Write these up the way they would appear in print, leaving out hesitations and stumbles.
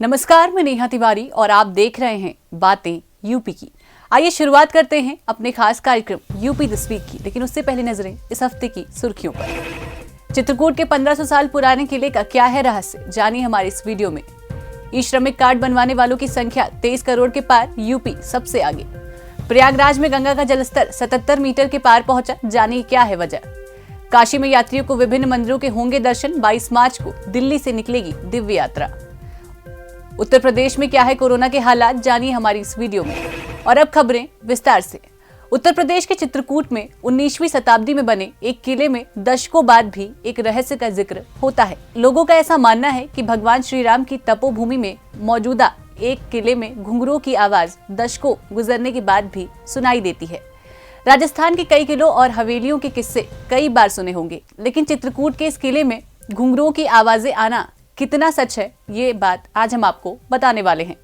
नमस्कार, मैं नेहा तिवारी और आप देख रहे हैं बातें यूपी की। आइए शुरुआत करते हैं अपने खास कार्यक्रम यूपी दिस वीक की, लेकिन उससे पहले नजरें इस हफ्ते की सुर्खियों पर। चित्रकूट के 1500 साल पुराने किले का क्या है रहस्य, जानिए हमारे इस वीडियो में। ई श्रमिक कार्ड बनवाने वालों की संख्या 23 करोड़ के पार, यूपी सबसे आगे। प्रयागराज में गंगा का जलस्तर 77 मीटर के पार पहुंचा, जानिए क्या है वजह। काशी में यात्रियों को विभिन्न मंदिरों के होंगे दर्शन, 22 मार्च को दिल्ली से निकलेगी दिव्य यात्रा। उत्तर प्रदेश में क्या है कोरोना के हालात, जानिए हमारी इस वीडियो में। और अब खबरें विस्तार से। उत्तर प्रदेश के चित्रकूट में 19वीं शताब्दी में बने एक किले में दशकों बाद भी एक रहस्य का जिक्र होता है। लोगों का ऐसा मानना है कि भगवान श्री राम की तपोभूमि में मौजूदा एक किले में घुंघरूओं की आवाज दशकों गुजरने के बाद भी सुनाई देती है। राजस्थान के कई किलों और हवेलियों के किस्से कई बार सुने होंगे, लेकिन चित्रकूट के इस किले में घुंघरूओं की आवाजें आना कितना सच है, ये बात आज हम आपको बताने वाले हैं।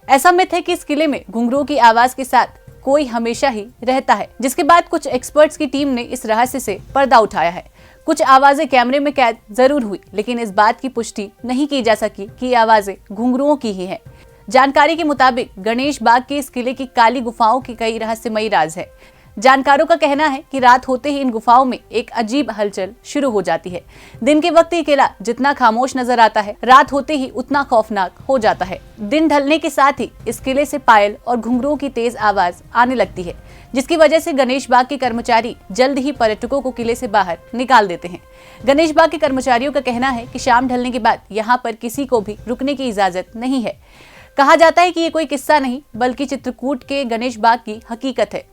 ऐसा मिथ है कि इस किले में घुंघरूओं की आवाज के साथ कोई हमेशा ही रहता है, जिसके बाद कुछ एक्सपर्ट्स की टीम ने इस रहस्य से पर्दा उठाया है। कुछ आवाजें कैमरे में कैद जरूर हुई, लेकिन इस बात की पुष्टि नहीं की जा सकी कि ये आवाजें घुंघरूओं की ही हैं। जानकारी के मुताबिक गणेश बाग के इस किले की काली गुफाओं के कई रहस्यमयी राज है। जानकारों का कहना है कि रात होते ही इन गुफाओं में एक अजीब हलचल शुरू हो जाती है। दिन के वक्त ये किला जितना खामोश नजर आता है, रात होते ही उतना खौफनाक हो जाता है। दिन ढलने के साथ ही इस किले से पायल और घुंघरूओं की तेज आवाज आने लगती है, जिसकी वजह से गणेश बाग के कर्मचारी जल्द ही पर्यटकों को किले से बाहर निकाल देते हैं। गणेश बाग के कर्मचारियों का कहना है कि शाम ढलने के बाद यहाँ पर किसी को भी रुकने की इजाजत नहीं है। कहा जाता है कि ये कोई किस्सा नहीं, बल्कि चित्रकूट के गणेश बाग की हकीकत है।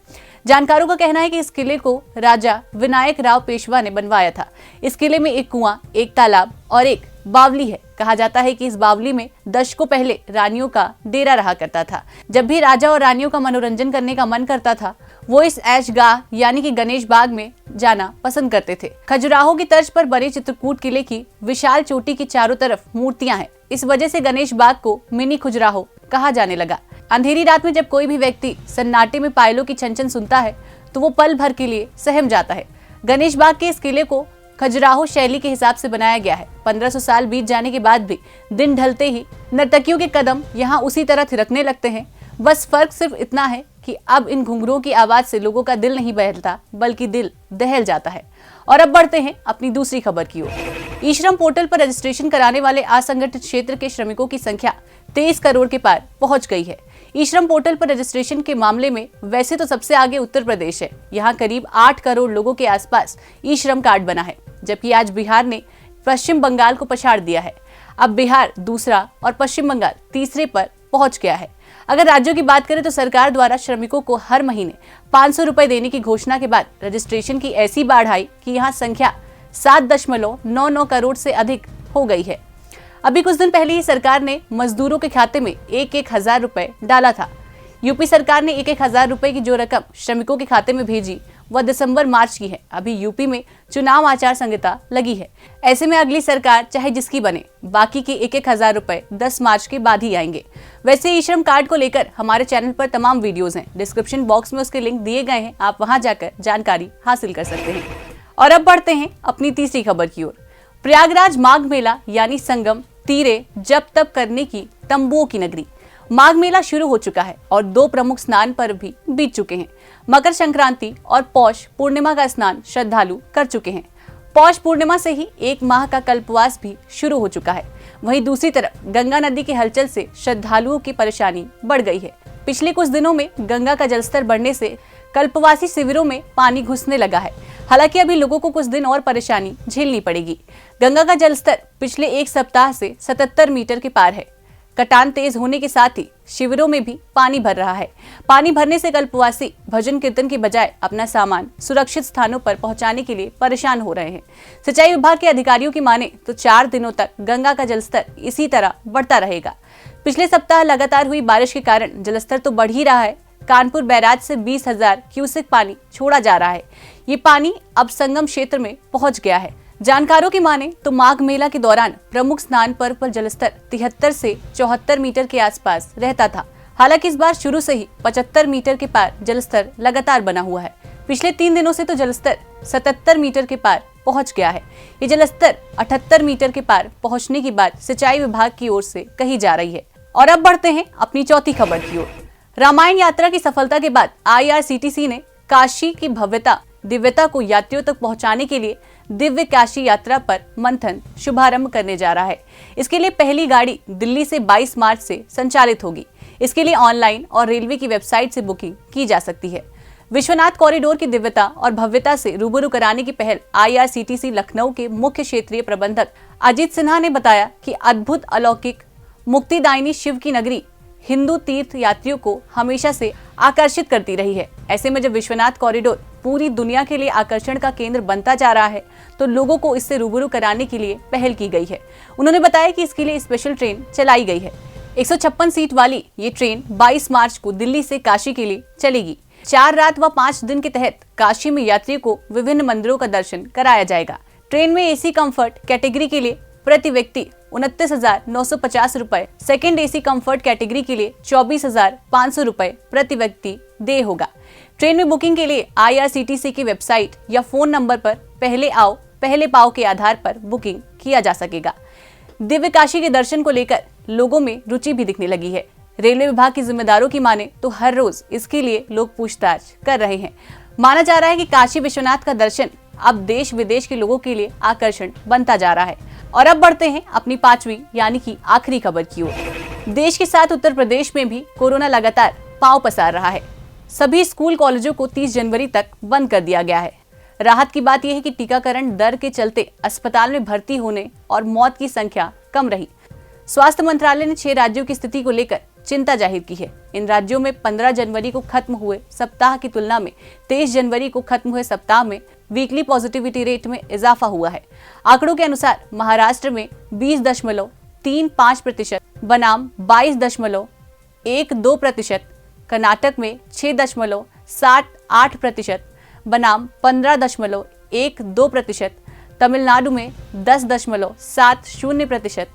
जानकारों का कहना है कि इस किले को राजा विनायक राव पेशवा ने बनवाया था। इस किले में एक कुआं, एक तालाब और एक बावली है। कहा जाता है कि इस बावली में दशकों पहले रानियों का डेरा रहा करता था। जब भी राजा और रानियों का मनोरंजन करने का मन करता था, वो इस ऐशगाह यानी कि गणेश बाग में जाना पसंद करते थे। खजुराहो की तर्ज पर बने चित्रकूट किले की विशाल चोटी की चारों तरफ मूर्तियां हैं। इस वजह से गणेश बाग को मिनी खजुराहो कहा जाने लगा। अंधेरी रात में जब कोई भी व्यक्ति सन्नाटे में पायलों की छन छन सुनता है, तो वो पल भर के लिए सहम जाता है। गणेश बाग के इस किले को खजुराहो शैली के हिसाब से बनाया गया है। 1500 साल बीत जाने के बाद भी दिन ढलते ही नर्तकियों के कदम यहाँ उसी तरह थिरकने लगते हैं। बस फर्क सिर्फ इतना है कि अब इन घुंघरूओं की आवाज से लोगों का दिल नहीं बहलता, बल्कि दिल दहल जाता है। और अब बढ़ते हैं अपनी दूसरी खबर की ओर। ई श्रम पोर्टल पर रजिस्ट्रेशन कराने वाले असंगठित क्षेत्र के श्रमिकों की संख्या 23 करोड़ के पार पहुंच गई है। ई श्रम पोर्टल पर रजिस्ट्रेशन के मामले में वैसे तो सबसे आगे उत्तर प्रदेश है। यहाँ करीब 8 करोड़ लोगों के आसपास ई श्रम कार्ड बना है, जबकि आज बिहार ने पश्चिम बंगाल को पछाड़ दिया है। अब बिहार दूसरा और पश्चिम बंगाल तीसरे पर पहुंच गया है। अगर राज्यों की बात करें तो सरकार द्वारा श्रमिकों को हर महीने 500 रुपए देने की घोषणा के बाद रजिस्ट्रेशन की ऐसी बाढ़ आई कि यहाँ संख्या 7.99 करोड़ से अधिक हो गई है। अभी कुछ दिन पहले ही सरकार ने मजदूरों के खाते में 1,000 रुपए डाला था। यूपी सरकार ने 1,000 रुपए की जो रकम श्रमिकों के खाते में भेजी, वह दिसंबर मार्च की है। अभी यूपी में चुनाव आचार संहिता लगी है। ऐसे में अगली सरकार चाहे जिसकी बने, बाकी के 1,000 रुपए 10 मार्च के बाद ही आएंगे। वैसे ई श्रम कार्ड को लेकर हमारे चैनल पर तमाम वीडियोस हैं। डिस्क्रिप्शन बॉक्स में उसके लिंक दिए गए हैं, आप वहां जाकर जानकारी हासिल कर सकते हैं। और अब बढ़ते हैं अपनी तीसरी खबर की ओर। प्रयागराज माघ मेला यानी संगम तीरे जप तप करने की तंबुओं की नगरी। माघ मेला शुरू हो चुका है और 2 प्रमुख स्नान पर्व भी बीत चुके हैं। मकर संक्रांति और पौष पूर्णिमा का स्नान श्रद्धालु कर चुके हैं। पौष पूर्णिमा से ही 1 माह का कल्पवास भी शुरू हो चुका है। वहीं दूसरी तरफ गंगा नदी की हलचल से श्रद्धालुओं की परेशानी बढ़ गई है। पिछले कुछ दिनों में गंगा का जलस्तर बढ़ने से कल्पवासी शिविरों में पानी घुसने लगा है। हालांकि अभी लोगों को कुछ दिन और परेशानी झेलनी पड़ेगी। गंगा का जलस्तर पिछले 1 सप्ताह से 77 मीटर के पार है। कटान तेज होने के साथ ही शिविरों में भी पानी भर रहा है। पानी भरने से कल्पवासी भजन कीर्तन के बजाय अपना सामान सुरक्षित स्थानों पर पहुंचाने के लिए परेशान हो रहे हैं। सिंचाई विभाग के अधिकारियों की माने तो 4 दिनों तक गंगा का जलस्तर इसी तरह बढ़ता रहेगा। पिछले सप्ताह लगातार हुई बारिश के कारण जलस्तर तो बढ़ ही रहा है। कानपुर बैराज से 20,000 क्यूसेक पानी छोड़ा जा रहा है। ये पानी अब संगम क्षेत्र में पहुंच गया है। जानकारों की माने तो माघ मेला के दौरान प्रमुख स्नान पर्व पर जलस्तर 73 से 74 मीटर के आसपास रहता था। हालांकि इस बार शुरू से ही 75 मीटर के पार जलस्तर लगातार बना हुआ है। पिछले 3 दिनों से तो जलस्तर 77 मीटर के पार पहुंच गया है। ये जलस्तर 78 मीटर के पार पहुंचने की बात सिंचाई विभाग की ओर से कही जा रही है। और अब बढ़ते हैं अपनी चौथी खबर की ओर। रामायण यात्रा की सफलता के बाद IRCTC ने काशी की भव्यता दिव्यता को यात्रियों तक पहुंचाने के लिए दिव्य काशी यात्रा पर मंथन शुभारंभ करने जा रहा है। इसके लिए पहली गाड़ी दिल्ली से 22 मार्च से संचालित होगी। इसके लिए ऑनलाइन और रेलवे की वेबसाइट से बुकिंग की जा सकती है। विश्वनाथ कॉरिडोर की दिव्यता और भव्यता से रूबरू कराने की पहल IRCTC लखनऊ के मुख्य क्षेत्रीय प्रबंधक अजीत सिन्हा ने बताया कि अद्भुत अलौकिक मुक्तिदायिनी शिव की नगरी हिंदू तीर्थ यात्रियों को हमेशा से आकर्षित करती रही है। ऐसे में जब विश्वनाथ कॉरिडोर पूरी दुनिया के लिए आकर्षण का केंद्र बनता जा रहा है तो लोगों को इससे रूबरू कराने के लिए पहल की गई है। उन्होंने बताया कि इसके लिए स्पेशल ट्रेन चलाई गई है। 156 सीट वाली ये ट्रेन 22 मार्च को दिल्ली से काशी के लिए चलेगी। 4 रात व 5 दिन के तहत काशी में यात्रियों को विभिन्न मंदिरों का दर्शन कराया जाएगा। ट्रेन में AC कंफर्ट कैटेगरी के लिए प्रति व्यक्ति 29,950 रुपए, सेकेंड AC कंफर्ट कैटेगरी के लिए 24,500 रुपए प्रति व्यक्ति देय होगा। ट्रेन में बुकिंग के लिए IRCTC की वेबसाइट या फोन नंबर पर पहले आओ पहले पाओ के आधार पर बुकिंग किया जा सकेगा। दिव्य काशी के दर्शन को लेकर लोगों में रुचि भी दिखने लगी है। रेलवे विभाग के जिम्मेदारों की माने तो हर रोज इसके लिए लोग पूछताछ कर रहे हैं। माना जा रहा है कि काशी विश्वनाथ का दर्शन अब देश विदेश के लोगों के लिए आकर्षण बनता जा रहा है। और अब बढ़ते हैं अपनी 5वीं यानी कि आखिरी खबर की ओर। देश के साथ उत्तर प्रदेश में भी कोरोना लगातार पांव पसार रहा है। सभी स्कूल कॉलेजों को 30 जनवरी तक बंद कर दिया गया है। राहत की बात यह है कि टीकाकरण दर के चलते अस्पताल में भर्ती होने और मौत की संख्या कम रही। स्वास्थ्य मंत्रालय ने 6 राज्यों की स्थिति को लेकर चिंता जाहिर की है। इन राज्यों में 15 जनवरी को खत्म हुए सप्ताह की तुलना में 23 जनवरी को खत्म हुए सप्ताह में वीकली पॉजिटिविटी रेट में इजाफा हुआ है। आंकड़ों के अनुसार महाराष्ट्र में 20.35%, बनाम 22.12%, कर्नाटक में 6.78%, बनाम 15.12%, तमिलनाडु में 10.70%,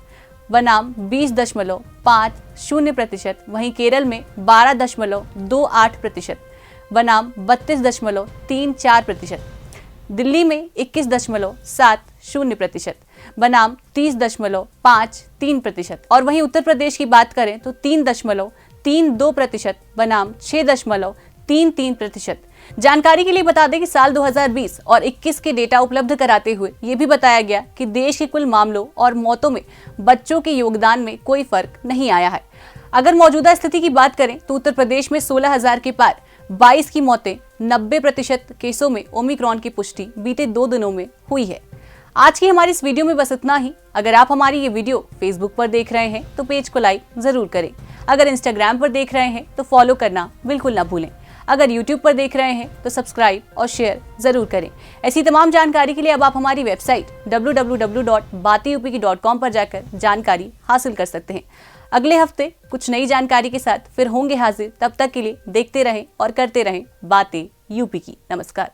बनाम 20.50%, वहीं केरल में 12.28%, बनाम 32.34%, दिल्ली में 21.70%, बनाम 30.53%, और वहीं उत्तर प्रदेश की बात करें तो 3.32%, बनाम 6.33%। जानकारी के लिए बता दें कि साल 2020 और 21 के डेटा उपलब्ध कराते हुए ये भी बताया गया कि देश के कुल मामलों और मौतों में बच्चों के योगदान में कोई फर्क नहीं आया है। अगर मौजूदा स्थिति की बात करें तो उत्तर प्रदेश में 16,000 के पार 22 की मौतें, 90% केसों में ओमिक्रॉन की पुष्टि बीते 2 दिनों में हुई है। आज की हमारी इस वीडियो में बस इतना ही। अगर आप हमारी ये वीडियो फेसबुक पर देख रहे हैं तो पेज को लाइक जरूर करें। अगर इंस्टाग्राम पर देख रहे हैं तो फॉलो करना बिल्कुल ना भूलें। अगर YouTube पर देख रहे हैं तो सब्सक्राइब और शेयर जरूर करें। ऐसी तमाम जानकारी के लिए अब आप हमारी वेबसाइट www.bateyup.com पर जाकर जानकारी हासिल कर सकते हैं। अगले हफ्ते कुछ नई जानकारी के साथ फिर होंगे हाजिर। तब तक के लिए देखते रहें और करते रहें बातें यूपी की। नमस्कार।